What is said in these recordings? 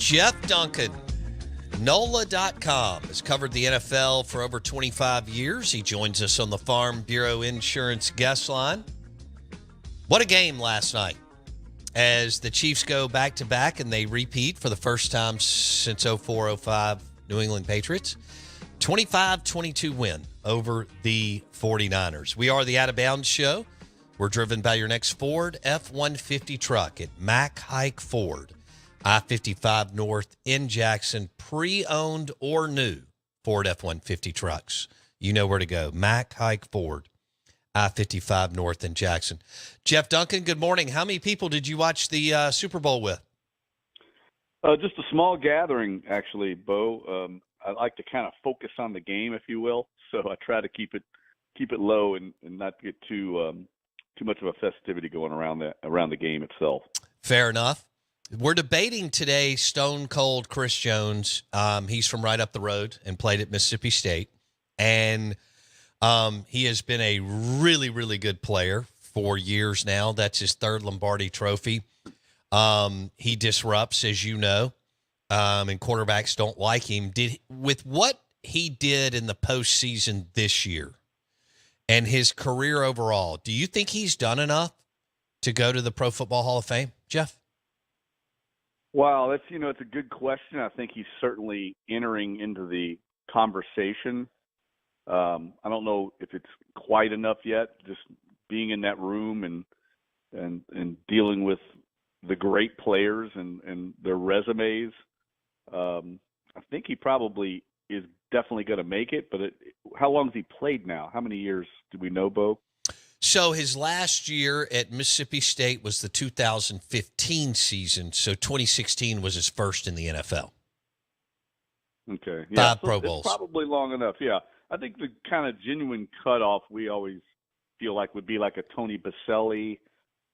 Jeff Duncan, NOLA.com, has covered the NFL for over 25 years. He joins us on the Farm Bureau Insurance guest line. What a game last night as the Chiefs go back-to-back and they repeat for the first time since 04-05 New England Patriots. 25-22 win over the 49ers. We are the Out of Bounds Show. We're driven by your next Ford F-150 truck at Mack Hike Ford. I-55 North in Jackson, pre-owned or new Ford F-150 trucks. You know where to go. Mack Hike Ford, I-55 North in Jackson. Jeff Duncan, good morning. How many people did you watch the Super Bowl with? Just a small gathering, actually, Bo. I like to kind of focus on the game, if you will. So I try to keep it low and not get too much of a festivity going around the game itself. Fair enough. We're debating today Stone Cold Chris Jones. He's from right up the road and played at Mississippi State. And he has been a really, really good player for years now. That's his third Lombardi trophy. He disrupts, as you know, and quarterbacks don't like him. With what he did in the postseason this year and his career overall, do you think he's done enough to go to the Pro Football Hall of Fame, Jeff? Well, it's a good question. I think he's certainly entering into the conversation. I don't know if it's quite enough yet, just being in that room and dealing with the great players and their resumes. I think he probably is definitely going to make it, but how long has he played now? How many years do we know, Bo? So his last year at Mississippi State was the 2015 season. So 2016 was his first in the NFL. Okay. Yeah. Five Pro Bowls. It's probably long enough. Yeah. I think the kind of genuine cutoff we always feel like would be like a Tony Baselli,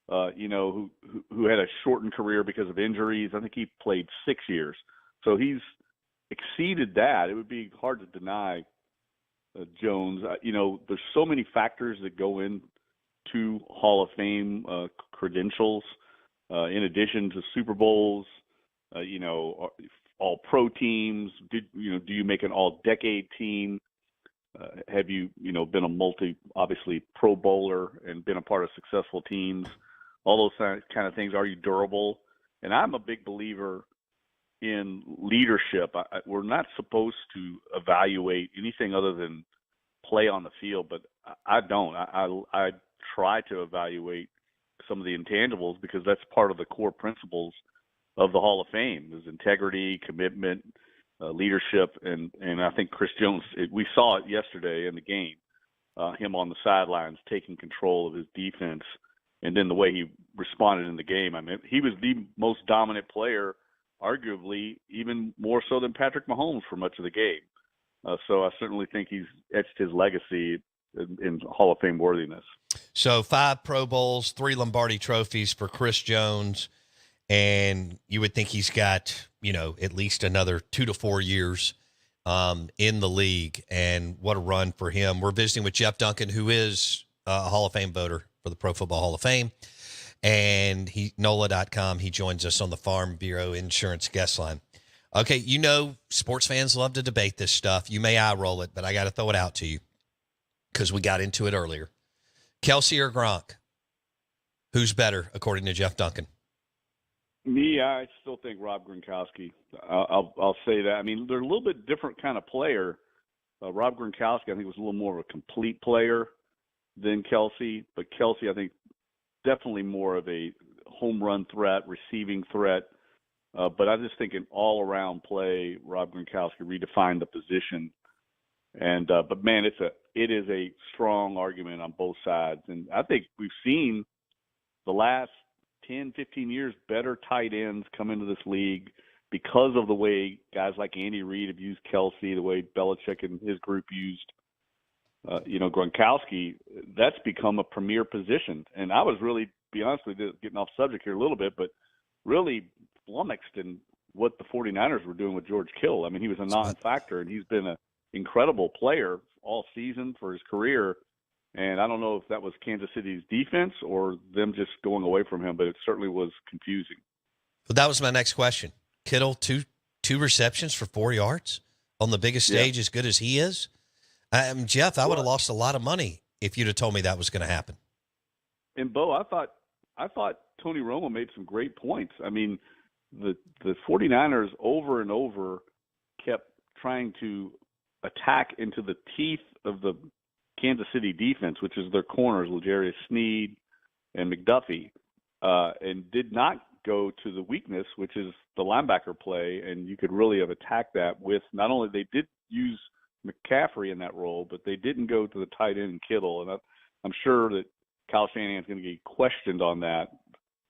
who had a shortened career because of injuries. I think he played 6 years. So he's exceeded that. It would be hard to deny Jones. There's so many factors that go into Hall of Fame credentials, in addition to Super Bowls, all pro teams. Do you make an all-decade team? Have you, been a obviously Pro Bowler and been a part of successful teams? All those kind of things. Are you durable? And I'm a big believer in leadership. We're not supposed to evaluate anything other than play on the field, but I don't. I try to evaluate some of the intangibles because that's part of the core principles of the Hall of Fame. There's integrity, commitment, leadership, and I think Chris Jones, we saw it yesterday in the game, him on the sidelines taking control of his defense, and then the way he responded in the game. I mean, he was the most dominant player, arguably even more so than Patrick Mahomes for much of the game. So I certainly think he's etched his legacy in Hall of Fame worthiness. So 5 Pro Bowls, 3 Lombardi trophies for Chris Jones, and you would think he's got, at least another 2 to 4 years in the league, and what a run for him. We're visiting with Jeff Duncan, who is a Hall of Fame voter for the Pro Football Hall of Fame, and NOLA.com. He joins us on the Farm Bureau Insurance guest line. Okay, sports fans love to debate this stuff. You may eye roll it, but I got to throw it out to you because we got into it earlier. Kelsey or Gronk? Who's better, according to Jeff Duncan? Me, I still think Rob Gronkowski. I'll say that. I mean, they're a little bit different kind of player. Rob Gronkowski, I think, was a little more of a complete player than Kelsey, but Kelsey, I think, definitely more of a home run threat, receiving threat. But I just think in all-around play, Rob Gronkowski redefined the position. And but man, it is a strong argument on both sides. And I think we've seen the last 10, 15 years better tight ends come into this league because of the way guys like Andy Reid have used Kelsey, the way Belichick and his group used Gronkowski. That's become a premier position. And I was really, be honest with you, getting off subject here a little bit, but really flummoxed in what the 49ers were doing with George Kittle. I mean, he was a non-factor, and he's been an incredible player all season for his career. And I don't know if that was Kansas City's defense or them just going away from him, but it certainly was confusing. Well, that was my next question. Kittle, two receptions for 4 yards on the biggest stage, as good as he is. Jeff, I would have lost a lot of money if you'd have told me that was going to happen. And Bo, I thought Tony Romo made some great points. I mean, the 49ers over and over kept trying to attack into the teeth of the Kansas City defense, which is their corners, L'Jarius Sneed and McDuffie, and did not go to the weakness, which is the linebacker play. And you could really have attacked that with not only they did use McCaffrey in that role, but they didn't go to the tight end and Kittle. And I'm sure that Kyle Shanahan's going to get questioned on that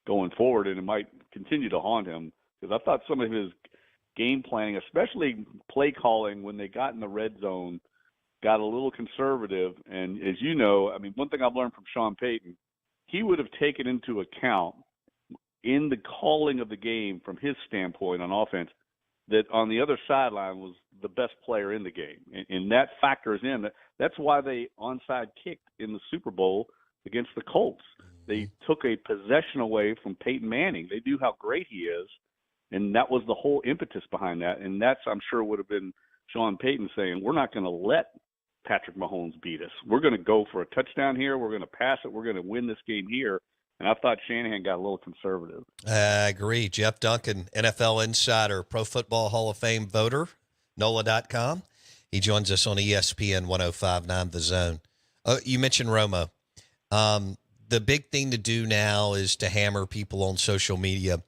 going forward, and it might continue to haunt him, because I thought some of his game planning, especially play calling when they got in the red zone, got a little conservative. And as you know, I mean, one thing I've learned from Sean Payton, he would have taken into account in the calling of the game from his standpoint on offense that on the other sideline was the best player in the game. And that factors in. That's why they onside kicked in the Super Bowl against the Colts. They took a possession away from Peyton Manning. They knew how great he is, and that was the whole impetus behind that. And that's, I'm sure, would have been Sean Payton saying, we're not going to let Patrick Mahomes beat us. We're going to go for a touchdown here. We're going to pass it. We're going to win this game here. And I thought Shanahan got a little conservative. I agree. Jeff Duncan, NFL insider, Pro Football Hall of Fame voter, NOLA.com. He joins us on ESPN 105.9 The Zone. You mentioned Romo. The big thing to do now is to hammer people on social media.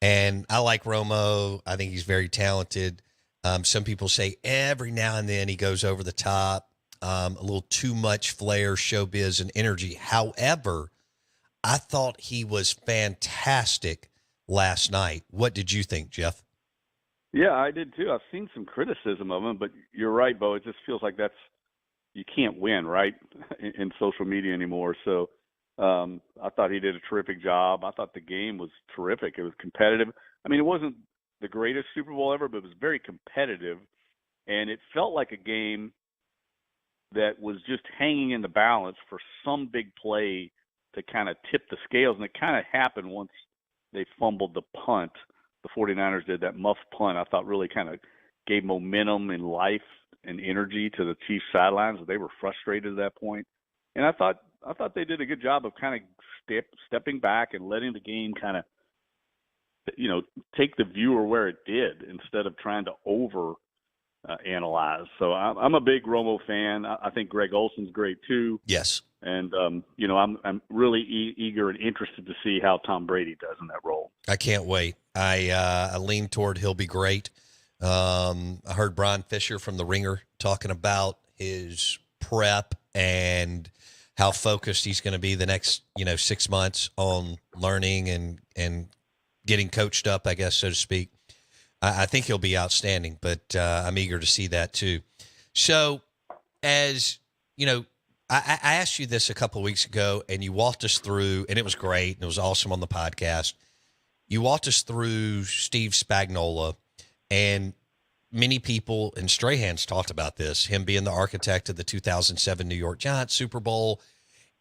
And I like Romo. I think he's very talented. Some people say every now and then he goes over the top, a little too much flair, showbiz, and energy. However, I thought he was fantastic last night. What did you think, Jeff? Yeah, I did too. I've seen some criticism of him, but you're right, Bo. It just feels like you can't win, right, in social media anymore. So I thought he did a terrific job. I thought the game was terrific. It was competitive. I mean, it wasn't the greatest Super Bowl ever, but it was very competitive, and it felt like a game that was just hanging in the balance for some big play to kind of tip the scales, and it kind of happened once they fumbled the punt. The 49ers did that muff punt. I thought really kind of gave momentum and life and energy to the Chiefs sidelines. They were frustrated at that point. And I thought they did a good job of kind of stepping back and letting the game kind of, take the viewer where it did instead of trying to over analyze. So I'm a big Romo fan. I think Greg Olson's great too. Yes. And, I'm really eager and interested to see how Tom Brady does in that role. I can't wait. I lean toward he'll be great. I heard Brian Fisher from The Ringer talking about his prep and how focused he's going to be the next, 6 months on learning and getting coached up, I guess, so to speak. I think he'll be outstanding, but I'm eager to see that too. So as, I asked you this a couple of weeks ago, and you walked us through, and it was great, and it was awesome on the podcast. You walked us through Steve Spagnuolo, and many people, and Strahan's talked about this, him being the architect of the 2007 New York Giants Super Bowl,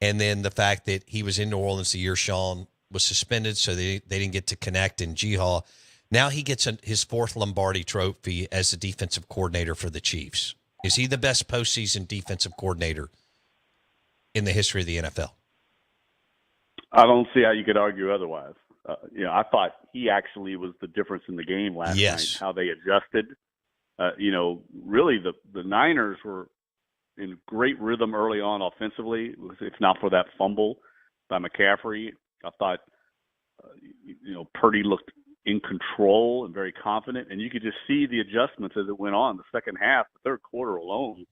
and then the fact that he was in New Orleans the year Sean was suspended, so they didn't get to connect in G-Haw. Now he gets his fourth Lombardi trophy as the defensive coordinator for the Chiefs. Is he the best postseason defensive coordinator in the history of the NFL? I don't see how you could argue otherwise. I thought he actually was the difference in the game last night, how they adjusted. Really the Niners were in great rhythm early on offensively, if not for that fumble by McCaffrey. I thought, Purdy looked in control and very confident, and you could just see the adjustments as it went on. The second half, the third quarter alone,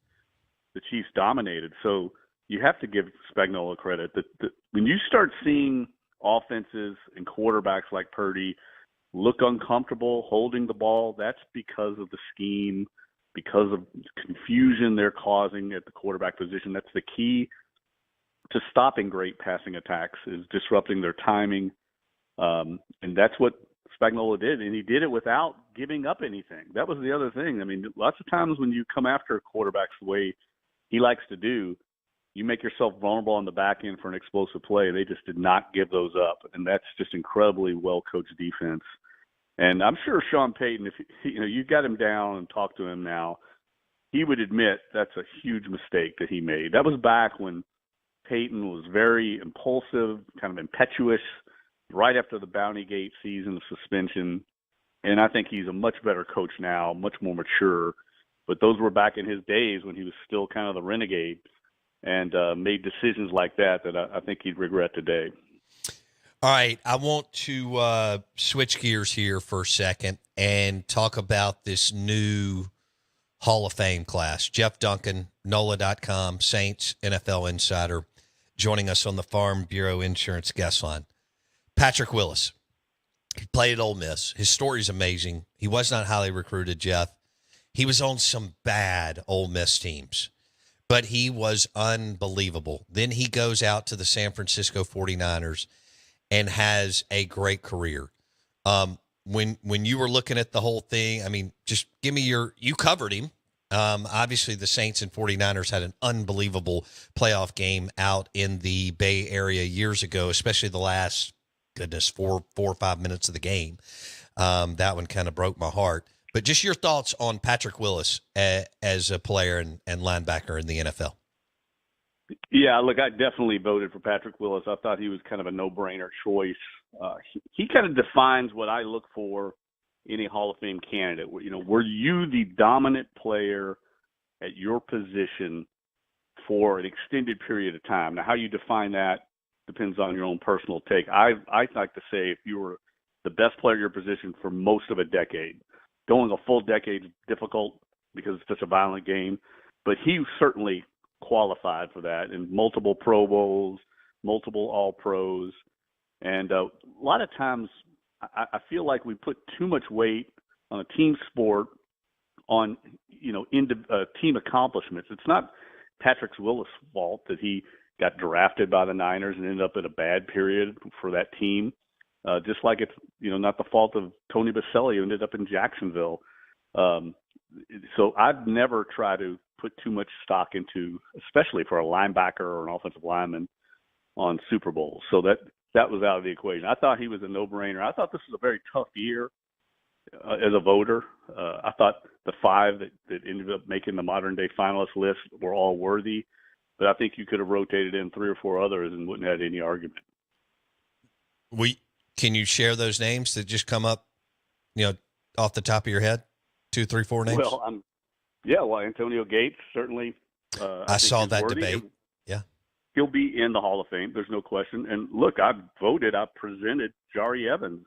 the Chiefs dominated. So you have to give Spagnuolo credit that when you start seeing offenses and quarterbacks like Purdy look uncomfortable holding the ball, that's because of the scheme, because of confusion they're causing at the quarterback position. That's the key to stopping great passing attacks, is disrupting their timing. And that's what Spagnuolo did, and he did it without giving up anything. That was the other thing. I mean, lots of times when you come after quarterbacks the way he likes to do, you make yourself vulnerable on the back end for an explosive play. They just did not give those up, and that's just incredibly well-coached defense. And I'm sure Sean Payton, if you got him down and talked to him now, he would admit that's a huge mistake that he made. That was back when Payton was very impulsive, kind of impetuous, right after the Bounty Gate season of suspension. And I think he's a much better coach now, much more mature. But those were back in his days when he was still kind of the renegade and made decisions like that I think he'd regret today. All right, I want to switch gears here for a second and talk about this new Hall of Fame class. Jeff Duncan, NOLA.com, Saints NFL insider, joining us on the Farm Bureau Insurance guest line. Patrick Willis, he played at Ole Miss. His story is amazing. He was not highly recruited, Jeff. He was on some bad Ole Miss teams, but he was unbelievable. Then he goes out to the San Francisco 49ers and has a great career. When you were looking at the whole thing, I mean, just give me you covered him. Obviously, the Saints and 49ers had an unbelievable playoff game out in the Bay Area years ago, especially the last, 4 or 5 minutes of the game. That one kind of broke my heart. But just your thoughts on Patrick Willis as a player and linebacker in the NFL. Yeah, look, I definitely voted for Patrick Willis. I thought he was kind of a no-brainer choice. He kind of defines what I look for in a Hall of Fame candidate. Were you the dominant player at your position for an extended period of time? Now, how you define that depends on your own personal take. I like to say if you were the best player at your position for most of a decade. Going a full decade is difficult because it's such a violent game, but he certainly qualified for that in multiple Pro Bowls, multiple All-Pros. And a lot of times I feel like we put too much weight on a team sport on, team accomplishments. It's not Patrick Willis' fault that he got drafted by the Niners and ended up in a bad period for that team. Just like it's, not the fault of Tony Baselli who ended up in Jacksonville. So I'd never try to put too much stock into, especially for a linebacker or an offensive lineman, on Super Bowls. So that was out of the equation. I thought he was a no-brainer. I thought this was a very tough year as a voter. I thought the 5 that ended up making the modern-day finalist list were all worthy, but I think you could have rotated in 3 or 4 others and wouldn't have had any argument. Can you share those names that just come up, off the top of your head? 2, 3, 4 names? Well, Antonio Gates, certainly. I saw that debate. Yeah. He'll be in the Hall of Fame. There's no question. And look, I presented Jari Evans,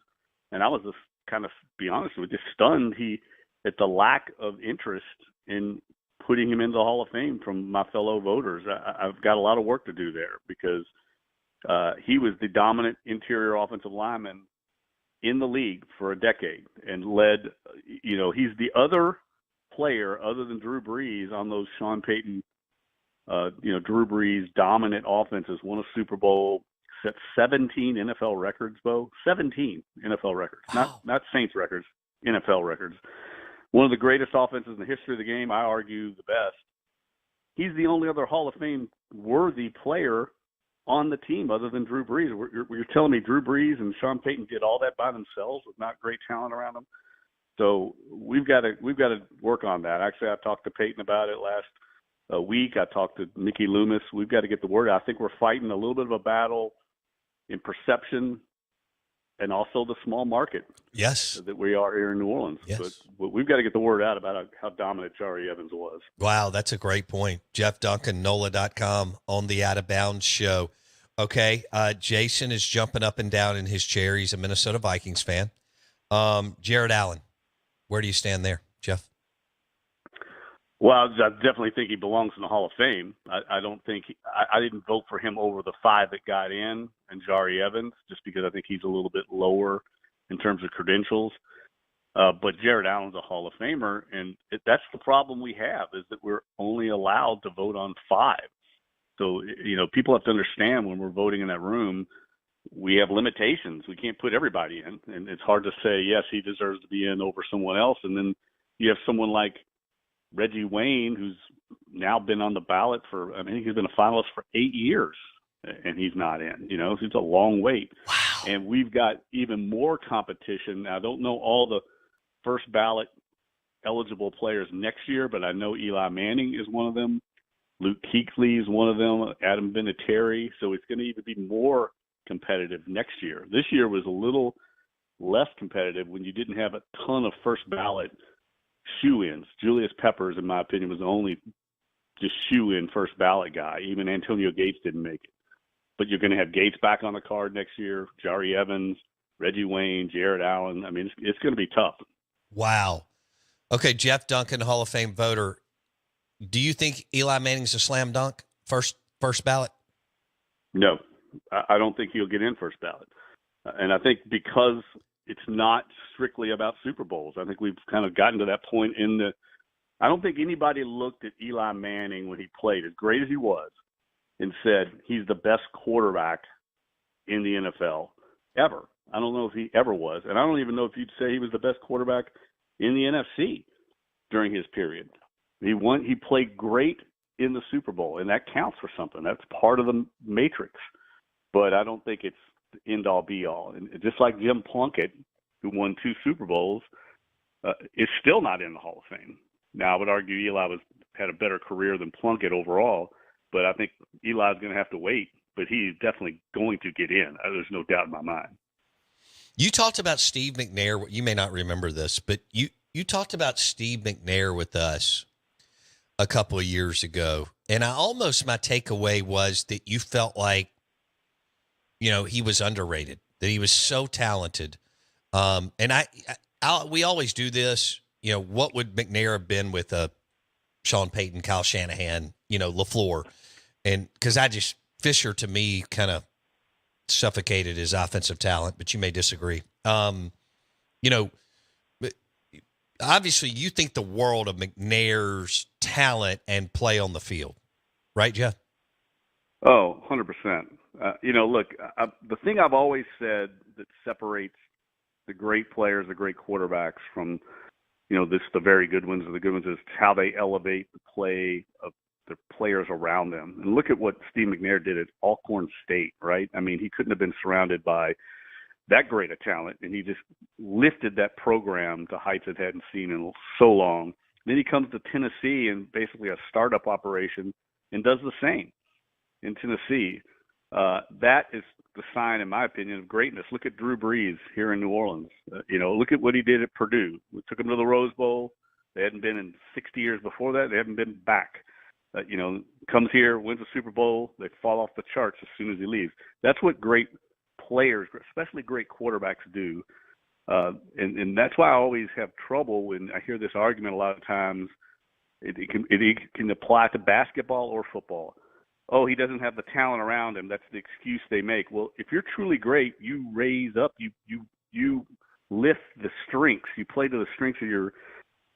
and I was just kind of, be honest with you, stunned at the lack of interest in putting him into the Hall of Fame from my fellow voters. I've got a lot of work to do there because he was the dominant interior offensive lineman in the league for a decade and led, he's the other player other than Drew Brees on those Sean Payton, Drew Brees dominant offenses, won a Super Bowl, set 17 NFL records, Bo. 17 NFL records, wow. not Saints records, NFL records. One of the greatest offenses in the history of the game, I argue the best. He's the only other Hall of Fame worthy player on the team other than Drew Brees. You're telling me Drew Brees and Sean Payton did all that by themselves with not great talent around them? So we've got to work on that. Actually, I talked to Peyton about it last week. I talked to Mickey Loomis. We've got to get the word out. I think we're fighting a little bit of a battle in perception and also the small market. Yes. That we are here in New Orleans. Yes. But we've got to get the word out about how dominant Jari Evans was. Wow, that's a great point. Jeff Duncan, NOLA.com on the Out of Bounds show. Okay, Jason is jumping up and down in his chair. He's a Minnesota Vikings fan. Jared Allen, where do you stand there, Jeff? Well, I definitely think he belongs in the Hall of Fame. I don't think I didn't vote for him over the 5 that got in and Jari Evans, just because I think he's a little bit lower in terms of credentials. But Jared Allen's a Hall of Famer, and that's the problem we have is that we're only allowed to vote on 5. So, people have to understand when we're voting in that room, we have limitations. We can't put everybody in, and it's hard to say, yes, he deserves to be in over someone else. And then you have someone like Reggie Wayne, who's now been on the ballot he's been a finalist for 8 years, and he's not in. It's a long wait. Wow. And we've got even more competition. Now, I don't know all the first ballot eligible players next year, but I know Eli Manning is one of them. Luke Kuechly is one of them. Adam Vinatieri. So it's going to even be more competitive next year. This year was a little less competitive when you didn't have a ton of first ballot shoe-ins. Julius Peppers, in my opinion, was the only just shoe-in first ballot guy. Even Antonio Gates didn't make it. But you're going to have Gates back on the card next year, Jari Evans, Reggie Wayne, Jared Allen. I mean, it's going to be tough. Wow. Okay, Jeff Duncan, Hall of Fame voter. Do you think Eli Manning's a slam dunk, first ballot? No, I don't think he'll get in first ballot. And I think because it's not strictly about Super Bowls, I think we've kind of gotten to that point I don't think anybody looked at Eli Manning when he played, as great as he was, and said he's the best quarterback in the NFL ever. I don't know if he ever was. And I don't even know if you'd say he was the best quarterback in the NFC during his period. He played great in the Super Bowl, and that counts for something. That's part of the matrix. But I don't think it's the end-all, be-all. And just like Jim Plunkett, who won 2 Super Bowls, is still not in the Hall of Fame. Now, I would argue Eli had a better career than Plunkett overall, but I think Eli's going to have to wait. But he's definitely going to get in. There's no doubt in my mind. You talked about Steve McNair. You may not remember this, but you talked about Steve McNair with us a couple of years ago. And my takeaway was that you felt like, he was underrated, that he was so talented. And we always do this, what would McNair have been with Sean Payton, Kyle Shanahan, LaFleur? And because Fisher to me kind of suffocated his offensive talent, but you may disagree. Obviously you think the world of McNair's talent and play on the field, right, Jeff? Oh, 100%. Look, the thing I've always said that separates the great players, the great quarterbacks from, the very good ones or the good ones is how they elevate the play of the players around them. And look at what Steve McNair did at Alcorn State, right? I mean, he couldn't have been surrounded by that great a talent, and he just lifted that program to heights it hadn't seen in so long. Then he comes to Tennessee and basically a startup operation and does the same in Tennessee. That is the sign, in my opinion, of greatness. Look at Drew Brees here in New Orleans. Look at what he did at Purdue. We took him to the Rose Bowl. They hadn't been in 60 years before that. They haven't been back. Comes here, wins a Super Bowl. They fall off the charts as soon as he leaves. That's what great players, especially great quarterbacks, do. And that's why I always have trouble when I hear this argument a lot of times. It can apply to basketball or football. Oh, he doesn't have the talent around him. That's the excuse they make. Well, if you're truly great, you raise up, you lift the strengths. You play to the strengths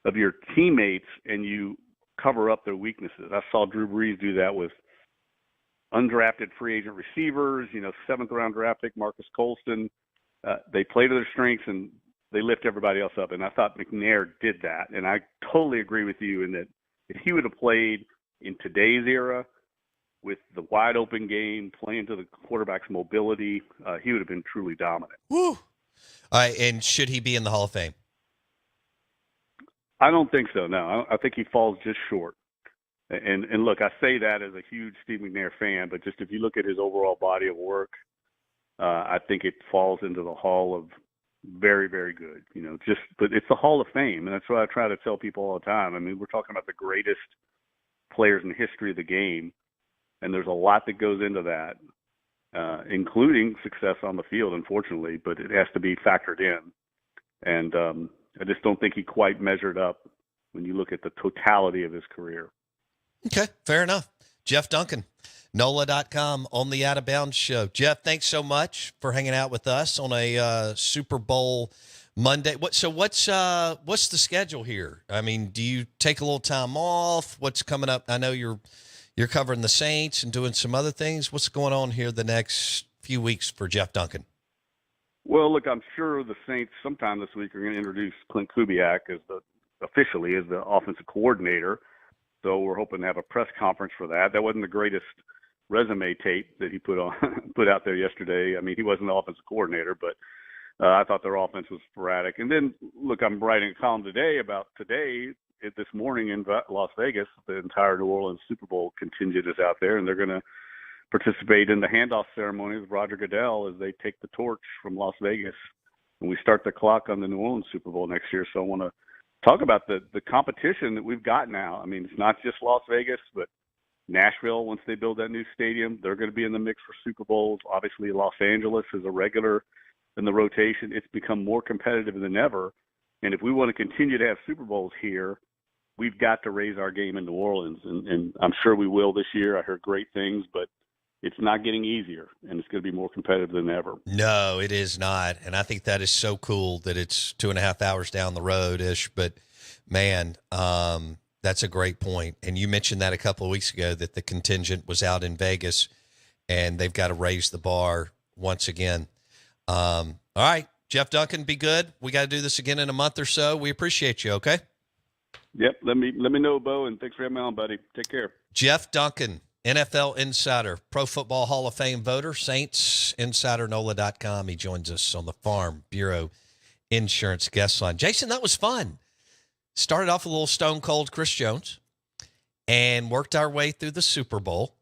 of your teammates, and you cover up their weaknesses. I saw Drew Brees do that with undrafted free agent receivers, 7th round draft pick Marcus Colston. They play to their strengths and they lift everybody else up. And I thought McNair did that. And I totally agree with you in that if he would have played in today's era with the wide open game, playing to the quarterback's mobility, he would have been truly dominant. Woo. All right. And should he be in the Hall of Fame? I don't think so. No, I think he falls just short. And look, I say that as a huge Steve McNair fan, but just if you look at his overall body of work, I think it falls into the Hall of very, very good. But it's the Hall of Fame, and that's what I try to tell people all the time. I mean, we're talking about the greatest players in the history of the game, and there's a lot that goes into that, including success on the field, unfortunately, but it has to be factored in. And I just don't think he quite measured up when you look at the totality of his career. Okay, fair enough. Jeff Duncan, NOLA.com on the Out of Bounds Show. Jeff, thanks so much for hanging out with us on a Super Bowl Monday. What's the schedule here? I mean, do you take a little time off? What's coming up? I know you're covering the Saints and doing some other things. What's going on here the next few weeks for Jeff Duncan? Well, look, I'm sure the Saints sometime this week are going to introduce Clint Kubiak officially as the offensive coordinator. So we're hoping to have a press conference for that. That wasn't the greatest resume tape that he put out there yesterday. I mean, he wasn't the offensive coordinator, but I thought their offense was sporadic. And then, look, I'm writing a column this morning in Las Vegas. The entire New Orleans Super Bowl contingent is out there, and they're going to participate in the handoff ceremony with Roger Goodell as they take the torch from Las Vegas. And we start the clock on the New Orleans Super Bowl next year. So I want to talk about the competition that we've got now. I mean, it's not just Las Vegas, but Nashville, once they build that new stadium, they're going to be in the mix for Super Bowls. Obviously, Los Angeles is a regular in the rotation. It's become more competitive than ever. And if we want to continue to have Super Bowls here, we've got to raise our game in New Orleans. And I'm sure we will this year. I heard great things, but it's not getting easier, and it's going to be more competitive than ever. No, it is not. And I think that is so cool that it's 2.5 hours down the road-ish. But, man, that's a great point. And you mentioned that a couple of weeks ago, that the contingent was out in Vegas, and they've got to raise the bar once again. All right, Jeff Duncan, be good. We got to do this again in a month or so. We appreciate you, okay? Yep, let me know, Bo, and thanks for having me on, buddy. Take care. Jeff Duncan, NFL Insider, Pro Football Hall of Fame voter, SaintsInsiderNOLA.com. He joins us on the Farm Bureau Insurance guest line. Jason, that was fun. Started off a little stone cold Chris Jones and worked our way through the Super Bowl.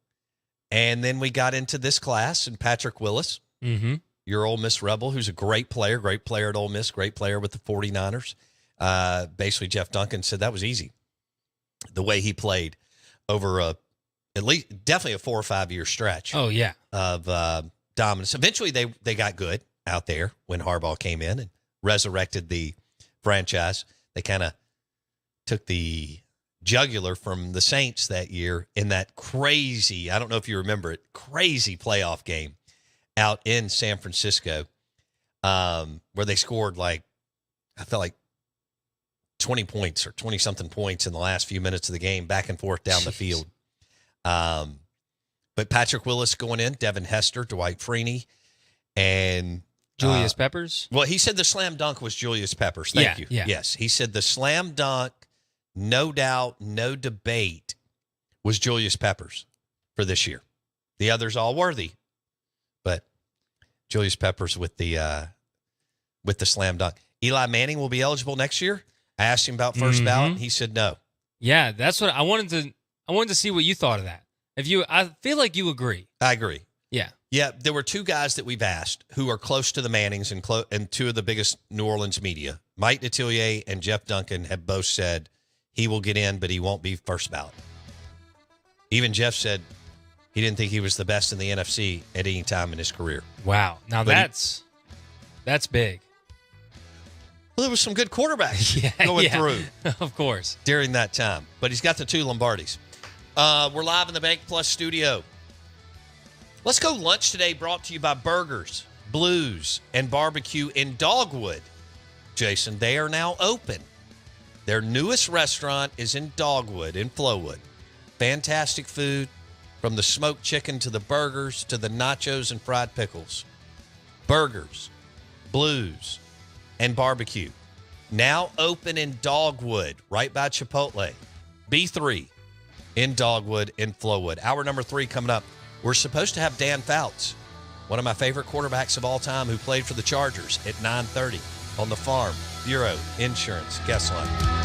And then we got into this class and Patrick Willis, your Ole Miss Rebel, who's a great player at Ole Miss, great player with the 49ers. Basically, Jeff Duncan said that was easy, the way he played over at least definitely a 4 or 5 year stretch. Oh, yeah. Of dominance. Eventually, they got good out there when Harbaugh came in and resurrected the franchise. They kind of took the jugular from the Saints that year in that crazy, I don't know if you remember it, crazy playoff game out in San Francisco, where they scored I felt like 20 points or 20-something points in the last few minutes of the game, back and forth down the field. But Patrick Willis going in, Devin Hester, Dwight Freeney, and Julius Peppers. Well, he said the slam dunk was Julius Peppers. Thank you. Yeah. Yes, he said the slam dunk, no doubt, no debate, was Julius Peppers for this year. The others all worthy, but Julius Peppers with the slam dunk. Eli Manning will be eligible next year. I asked him about first ballot. He said no. Yeah, that's what I wanted to see what you thought of that. I feel like you agree. I agree. Yeah. Yeah, there were two guys that we've asked who are close to the Mannings and two of the biggest New Orleans media. Mike Detillier and Jeff Duncan have both said he will get in, but he won't be first ballot. Even Jeff said he didn't think he was the best in the NFC at any time in his career. Wow. Now that's big. Well, there was some good quarterbacks going through. Of course. During that time. But he's got the 2 Lombardis. We're live in the BankPlus Studio. Let's go lunch today, brought to you by Burgers, Blues, and Barbecue in Dogwood. Jason, they are now open. Their newest restaurant is in Dogwood in Flowood. Fantastic food, from the smoked chicken to the burgers to the nachos and fried pickles. Burgers, Blues, and Barbecue. Now open in Dogwood, right by Chipotle. B3 in Dogwood in Flowood. Hour number 3 coming up. We're supposed to have Dan Fouts, one of my favorite quarterbacks of all time, who played for the Chargers, at 9:30 on the Farm Bureau Insurance guest line.